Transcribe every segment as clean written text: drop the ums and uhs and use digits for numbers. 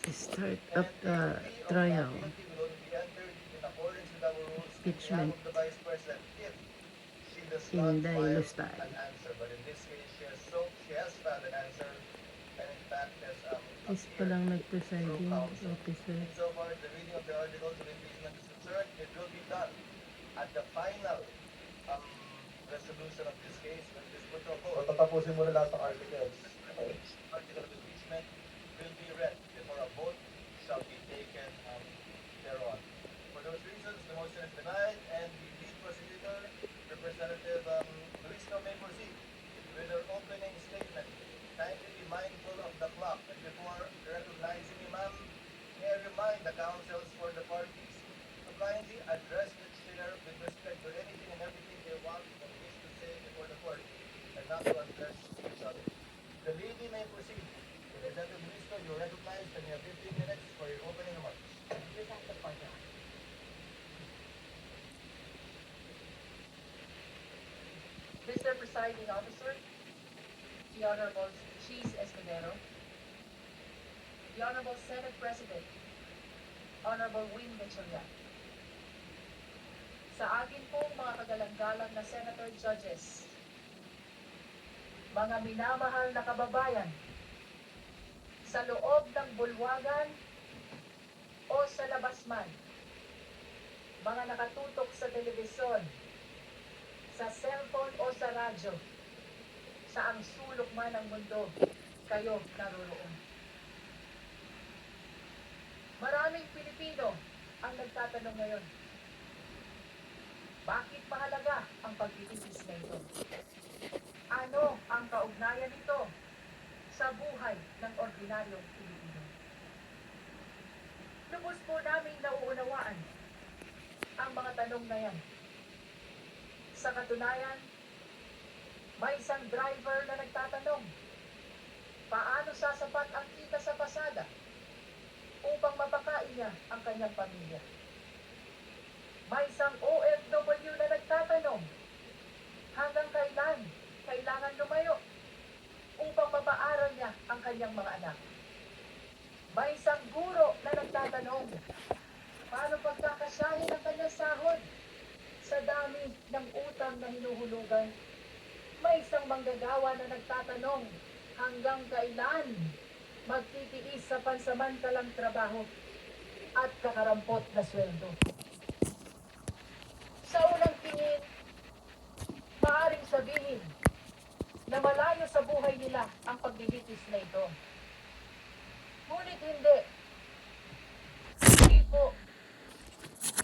Start of the trial. Impeachment. Inday Lustay. Is palang nag-presiding officer. Resolution of this case, when this protocol, tatapusin mo na lahat ng articles. Article of impeachment will be read before a vote shall be taken thereon. For those reasons, the motion is denied, and the lead prosecutor, Representative Luisno, may proceed with her opening statement. Kindly be mindful of the clock, and before recognizing you, ma'am, may I remind the counsels for the parties to kindly address the chair with respect to anything and everything they want or wish to say before the court, and not to address each other. The lady may proceed. Representative Luisno, you are recognized, and you have 15 minutes for your opening remarks. Present the point, Your Honor. Mr. Presiding Officer, the Honorable Cheese Escudero, the Honorable Senate President, Honorable Win Gatchalian. Sa akin pong mga kagalang-galang na Senator Judges, mga minamahal na kababayan, sa loob ng bulwagan o sa labas man, mga nakatutok sa telebisyon, sa cellphone o sa radyo, sa ang sulok man ng mundo, kayo naroroon. Maraming Pilipino ang nagtatanong ngayon, bakit mahalaga ang pagtitiis na ito? Ano ang kaugnayan nito sa buhay ng ordinaryong Pilipino? Lubos po namin nauunawaan ang mga tanong na yan. Sa katunayan, may isang driver na nagtatanong, paano sasapat ang kita sa pasada upang mapakain niya ang kanyang pamilya? May isang OFW na nagtatanong, hanggang kailan kailangan lumayo upang mapaaral niya ang kanyang mga anak? May isang guro na nagtatanong, paano pagkakasyahin ang kanyang sahod sa dami ng utang na hinuhulugan? May isang manggagawa na nagtatanong, hanggang kailan magtitiis sa pansamantalang trabaho at kakarampot na sweldo? Sa unang tingin, maaaring sabihin na malayo sa buhay nila ang paglilitis na ito. Ngunit hindi. Hindi po.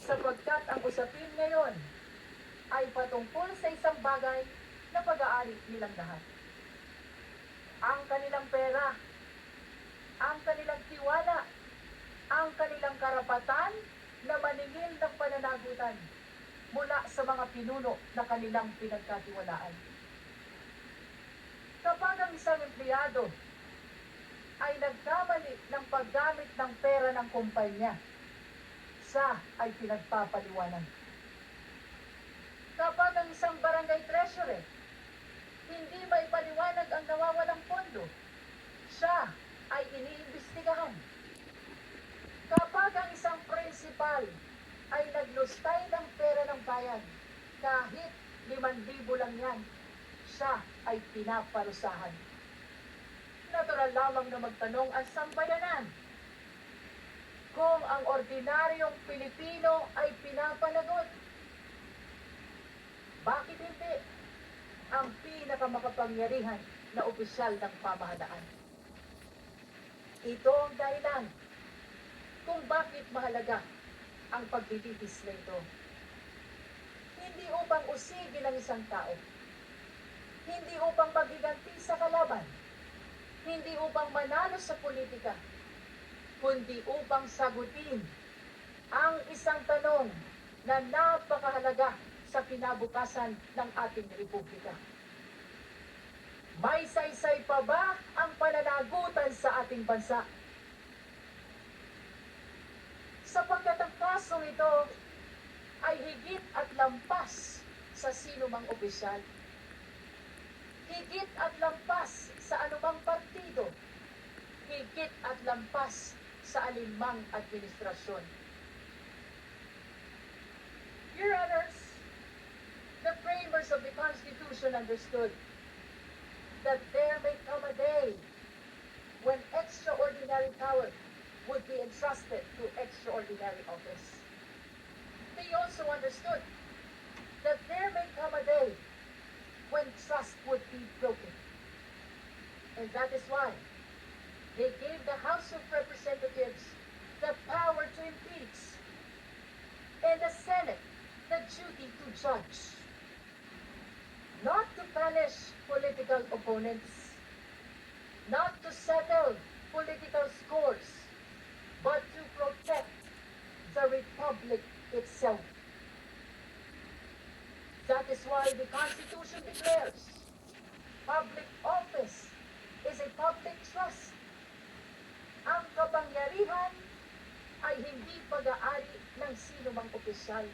Sapagkat ang usapin ngayon ay patungkol sa isang bagay na pag-aari nilang lahat. Ang kanilang pera, ang kanilang tiwala, ang kanilang karapatan na maningil ng pananagutan mula sa mga pinuno na kanilang pinagkatiwalaan. Kapag ang isang empleyado ay nagkamali ng paggamit ng pera ng kumpanya, siya ay pinagpapaliwanan. Kapag ang isang barangay treasurer hindi maipaliwanag ang nawawalang pondo, siya ay iniimbestigahan. Kapag ang isang principal ay naglustay ng pera ng bayan, kahit 5,000 lang yan, siya ay pinaparusahan. Natural lamang na magtanong ang sambayanan, kung ang ordinaryong Pilipino ay pinapanagot, bakit hindi ang pinakamakapangyarihan na opisyal ng pamahalaan? Ito ang dahilan kung bakit mahalaga ang pagtitiis na ito. Hindi upang usigin ang isang tao, hindi upang magiganti sa kalaban, hindi upang manalo sa politika, kundi upang sagutin ang isang tanong na napakahalaga sa kinabukasan ng ating republika. May saysay pa ba ang pananagutan sa ating bansa? Sapagkat ang kasong ito ay higit at lampas sa sinumang opisyal, higit at lampas sa anumang partido, higit at lampas sa alinmang administrasyon. Your Honors, the framers of the Constitution understood that there may come a day when extraordinary power would be entrusted to extraordinary office. They also understood that there may come a day when trust would be broken. And that is why they gave the House of Representatives the power to impeach and the Senate the duty to judge. Not to punish political opponents, not to settle political scores, but to protect the Republic itself. That is why the Constitution declares public office is a public trust. Ang kapangyarihan ay hindi pag-aari ng sino mang opisyal.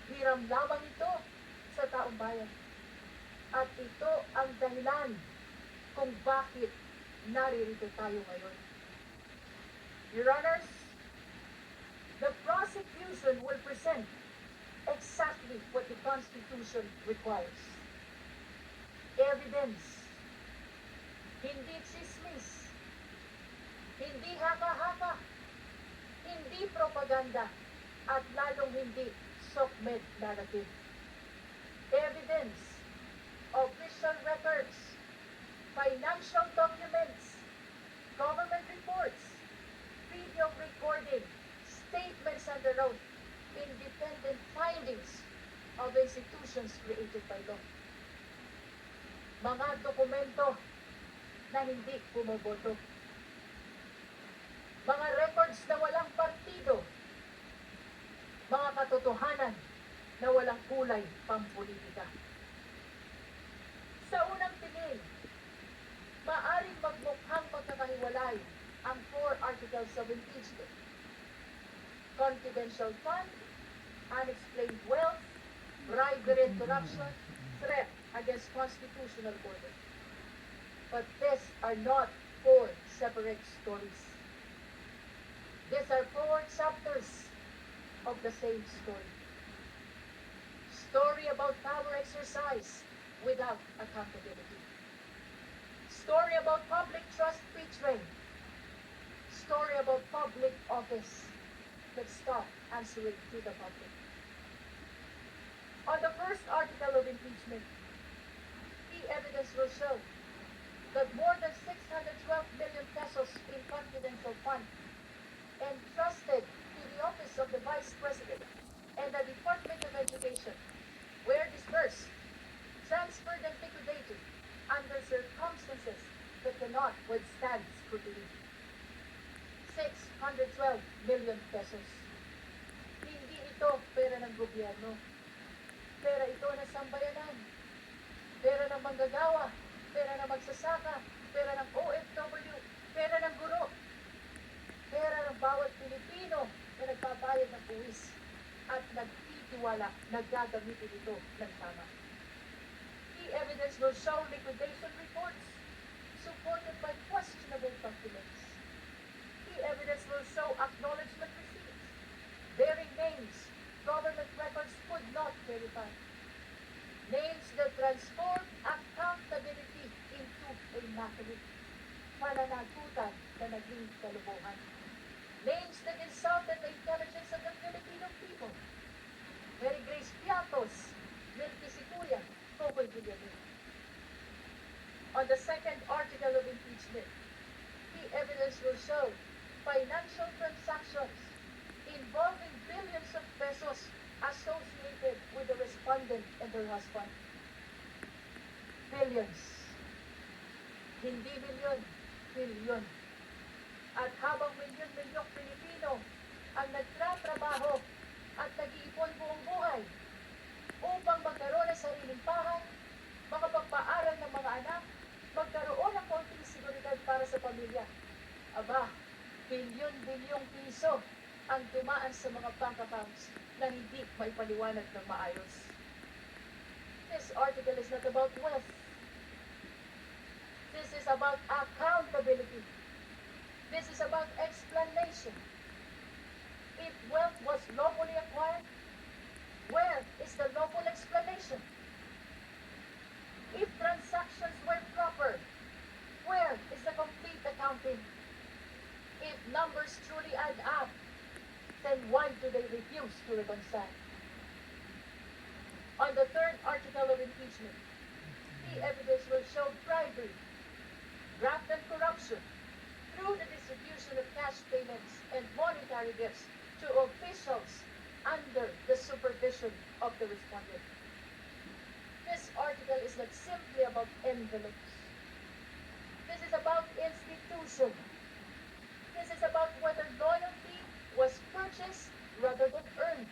Hiram lamang ito sa taong bayan. At ito ang dahilan kung bakit naririto tayo ngayon. Your Honors, the prosecution will present exactly what the Constitution requires. Evidence, hindi chismis, hindi haka-haka, hindi propaganda, at lalong hindi SOCMED narrative. Evidence, official records, financial documents, government reports, video recording, statements under oath, independent findings of institutions created by law. Mga dokumento na hindi bumoboto. Mga records na walang partido. Mga katotohanan na walang kulay pampolitika. Sa unang tingin, maaring magmukhang magkakahiwalay ang 4 articles of impeachment. Confidential fund, unexplained wealth, bribery and corruption, threat against constitutional order. But these are not 4 separate stories. These are 4 chapters of the same story. Story about power exercise without accountability. Story about public trust betrayed. Story about public office that stop answering to the public. On the first article of impeachment, key evidence will show that more than 612 million pesos in confidential fund entrusted to the office of the Vice President and the Department of Education were dispersed, transferred and liquidated under circumstances that cannot withstand scrutiny. 612 million pesos. Hindi ito pera ng gobyerno. Pera ito ng sambayanan. Pera ng manggagawa. Pera ng magsasaka. Pera ng OFW. Pera ng guro. Pera ng bawat Pilipino na nagbabayad ng buwis at nagtitiwala na gagamitin ito ng tama. Key evidence will show liquidation reports supported by questionable documents. Key evidence will show acknowledgement receipts bearing names government records could not verify. Names that transform accountability into a mockery. Pananagutan na naging kalubuhan. Names that insulted the intelligence of the Filipino people. Mary Grace Piatos, Milky Sikuya, Popoy Villanueva. On the second article of impeachment, key evidence will show financial transactions involving billions of pesos associated with the respondent and her husband. Billions. Hindi milyon, bilyon. At habang milyon-milyong Pilipino ang nagtatrabaho at nag-iipon buong buhay upang magkaroon ng sariling bahay, makapagpaaral ng mga anak, magkaroon ng konting seguridad para sa pamilya. Aba, bilyon-bilyong piso ang dumaan sa mga bank accounts na hindi maipaliwanag ng maayos. This article is not about wealth. This is about accountability. This is about explanation. If wealth was lawfully acquired, where is the lawful explanation? If transactions were proper, where is the complete accounting? If numbers truly add up, then why do they refuse to reconcile? On the third article of impeachment, the evidence will show bribery, graft and corruption through the distribution of cash payments and monetary gifts to officials under the supervision of the respondent. This article is not simply about envelopes. This is about institution. This is about whether loyalty was purchased rather than earned.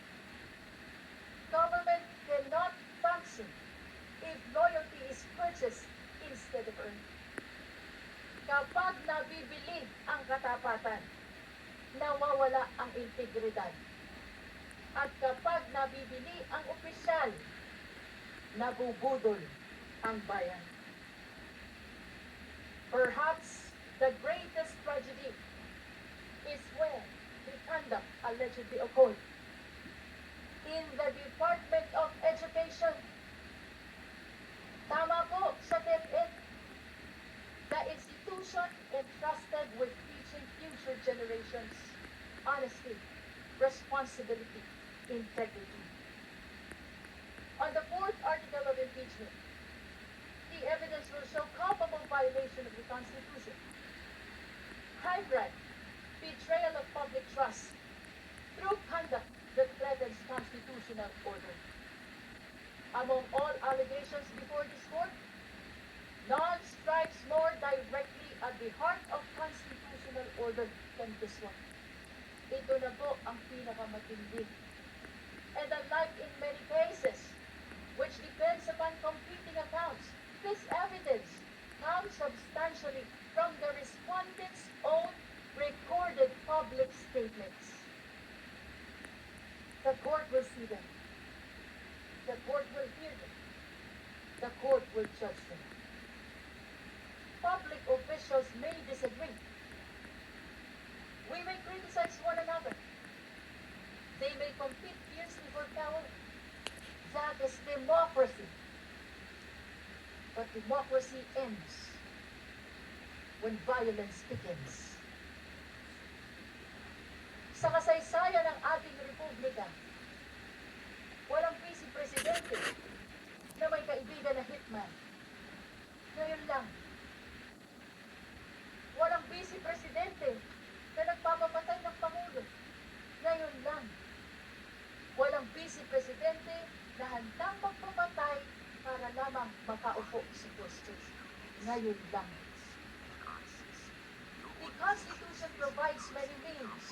Government cannot function if loyalty is purchased instead of earned. Kapag nabibili ang katapatan, nawawala ang integridad. At kapag nabibili ang opisyal, nabubudol ang bayan. Perhaps the greatest tragedy is where the conduct allegedly occurred in the Department of Education. Tama po sa DepEd, the institution entrusted with teaching future generations honesty, responsibility, integrity. On the fourth article of impeachment, the evidence will show culpable violation of the Constitution, hybrid betrayal of public trust through conduct that threatens constitutional order. Among all allegations before this court, none strikes more directly at the heart of constitutional order than this one. Ito na po ang pinakamatindi. And unlike in many cases, which depends upon competing accounts, this evidence comes substantially from the respondent's own recorded public statements. The court will see them. The court will hear them. The court will judge them. Public officials may disagree. We may criticize one another. They may compete fiercely for power. That is democracy. But democracy ends when violence begins. Sa kasaysayan ng ating republika, walang vice-presidente na may kaibigan na hitman. Ngayon lang. Walang vice-presidente na nagpapapatay ng Pangulo. Ngayon lang. Walang vice-presidente na handang magpapatay para lamang makaupo sa pwesto. Ngayon lang. The Constitution provides many means